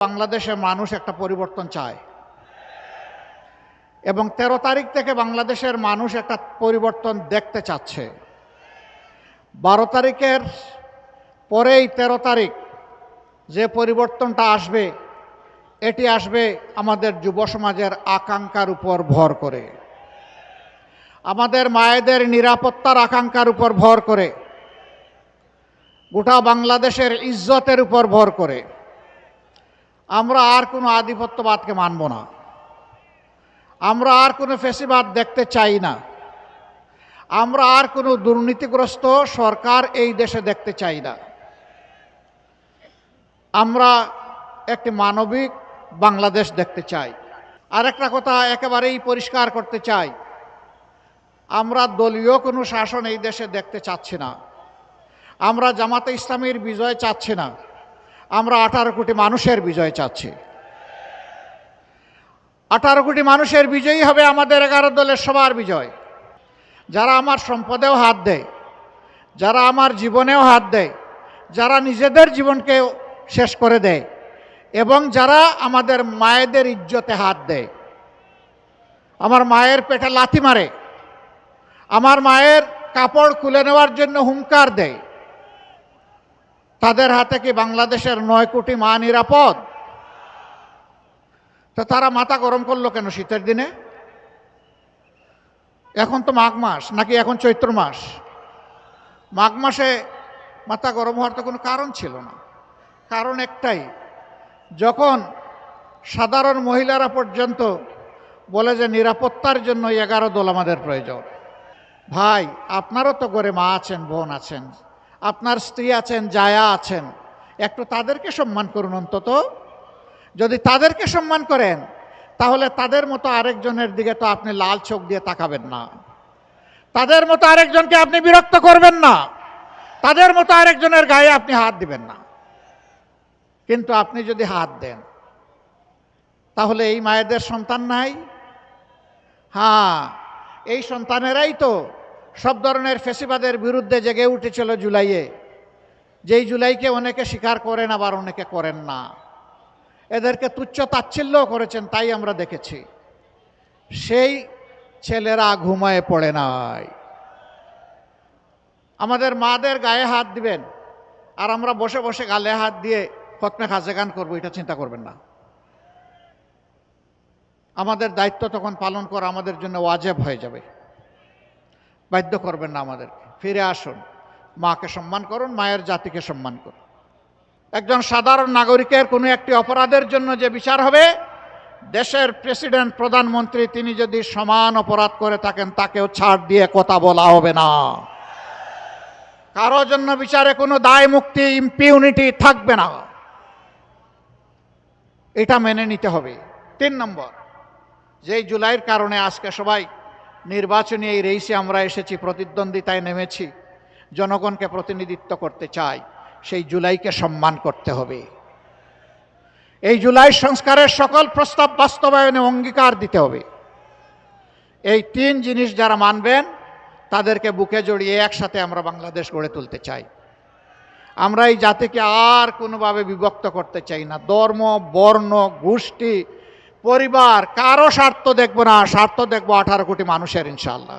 বাংলাদেশের মানুষ একটা পরিবর্তন চায় এবং 13 তারিখ থেকে বাংলাদেশের মানুষ একটা পরিবর্তন দেখতে চাচ্ছে। 12 তারিখের পরেই 13 তারিখ যে পরিবর্তনটা আসবে, এটি আসবে আমাদের যুব সমাজের আকাঙ্ক্ষার উপর ভর করে, আমাদের মায়েদের নিরাপত্তার আকাঙ্ক্ষার উপর ভর করে, গোটা বাংলাদেশের ইজ্জতের উপর ভর করে। আমরা আর কোনো আধিপত্যবাদকে মানব না, আমরা আর কোনো ফ্যাসিবাদ দেখতে চাই না, আমরা আর কোনো দুর্নীতিগ্রস্ত সরকার এই দেশে দেখতে চাই না। আমরা একটি মানবিক বাংলাদেশ দেখতে চাই। আর একটা কথা একেবারেই পরিষ্কার করতে চাই, আমরা দলীয় কোনো শাসন এই দেশে দেখতে চাচ্ছি না, আমরা জামাতে ইসলামীর বিজয় চাচ্ছি না, আমরা 18 কোটি মানুষের বিজয় চাচ্ছি। 18 কোটি মানুষের বিজয়ই হবে আমাদের 11 দলের সবার বিজয়। যারা আমার সম্পদেও হাত দেয়, যারা আমার জীবনেও হাত দেয়, যারা নিজেদের জীবনকে শেষ করে দেয় এবং যারা আমাদের মায়েদের ইজ্জতে হাত দেয়, আমার মায়ের পেটে লাথি মারে, আমার মায়ের কাপড় খুলে নেওয়ার জন্য হুঙ্কার দেয়, তাদের হাতে কি বাংলাদেশের 9 কোটি মা নিরাপদ? তো তারা মাথা গরম করলো কেন শীতের দিনে? এখন তো মাঘ মাস, নাকি এখন চৈত্র মাস? মাঘ মাসে মাথা গরম হওয়ার তো কোনো কারণ ছিল না। কারণ একটাই, যখন সাধারণ মহিলারা পর্যন্ত বলে যে নিরাপত্তার জন্য 11 দল আমাদের প্রয়োজন। ভাই, আপনারও তো ঘরে মা আছেন, বোন আছেন, আপনার স্ত্রী আছেন, জায়া আছেন, একটু তাদেরকে সম্মান করুন অন্তত। যদি তাদেরকে সম্মান করেন, তাহলে তাদের মতো আরেকজনের দিকে তো আপনি লাল চোখ দিয়ে তাকাবেন না, তাদের মতো আরেকজনকে আপনি বিরক্ত করবেন না, তাদের মতো আরেকজনের গায়ে আপনি হাত দিবেন না। কিন্তু আপনি যদি হাত দেন, তাহলে এই মায়েদের সন্তান নাই? হ্যাঁ, এই সন্তানেরাই তো সব ধরনের ফ্যাসিবাদের বিরুদ্ধে জেগে উঠেছিল জুলাইয়ে, যেই জুলাইকে অনেকে স্বীকার করেন, আবার অনেকে করেন না। এদেরকে তুচ্ছ তাচ্ছিল্যও করেছেন, তাই আমরা দেখেছি। সেই ছেলেরা ঘুমায় পড়ে নাই। আমাদের মাদের গায়ে হাত দিবেন আর আমরা বসে বসে গালে হাত দিয়ে খতমে খাজেগান করবো, এটা চিন্তা করবেন না। আমাদের দায়িত্ব তখন পালন করা আমাদের জন্য ওয়াজিব হয়ে যাবে। বাধ্য করবেন না আমাদেরকে। ফিরে আসুন, মাকে সম্মান করুন, মায়ের জাতিকে সম্মান করুন। একজন সাধারণ নাগরিকের কোনো একটি অপরাধের জন্য যে বিচার হবে, দেশের প্রেসিডেন্ট, প্রধানমন্ত্রী তিনি যদি সমান অপরাধ করে থাকেন, তাকেও ছাড় দিয়ে কথা বলা হবে না। কারো জন্য বিচারে কোনো দায় মুক্তি, ইম্পিউনিটি থাকবে না। এটা মেনে নিতে হবে। 3 নম্বর, যেই জুলাইয়ের কারণে আজকে সবাই নির্বাচনী এই রেইসে আমরা এসেছি, প্রতিদ্বন্দ্বিতায় নেমেছি, জনগণকে প্রতিনিধিত্ব করতে চাই, সেই জুলাইকে সম্মান করতে হবে। এই জুলাই সংস্কারের সকল প্রস্তাব বাস্তবায়নে অঙ্গীকার দিতে হবে। এই 3 জিনিস যারা মানবেন, তাদেরকে বুকে জড়িয়ে একসাথে আমরা বাংলাদেশ গড়ে তুলতে চাই। আমরা এই জাতিকে আর কোনোভাবে বিভক্ত করতে চাই না। ধর্ম, বর্ণ, গোষ্ঠী, পরিবার, কারো স্বার্থ দেখব না, স্বার্থ দেখব 18 কোটি মানুষের, ইনশাআল্লাহ।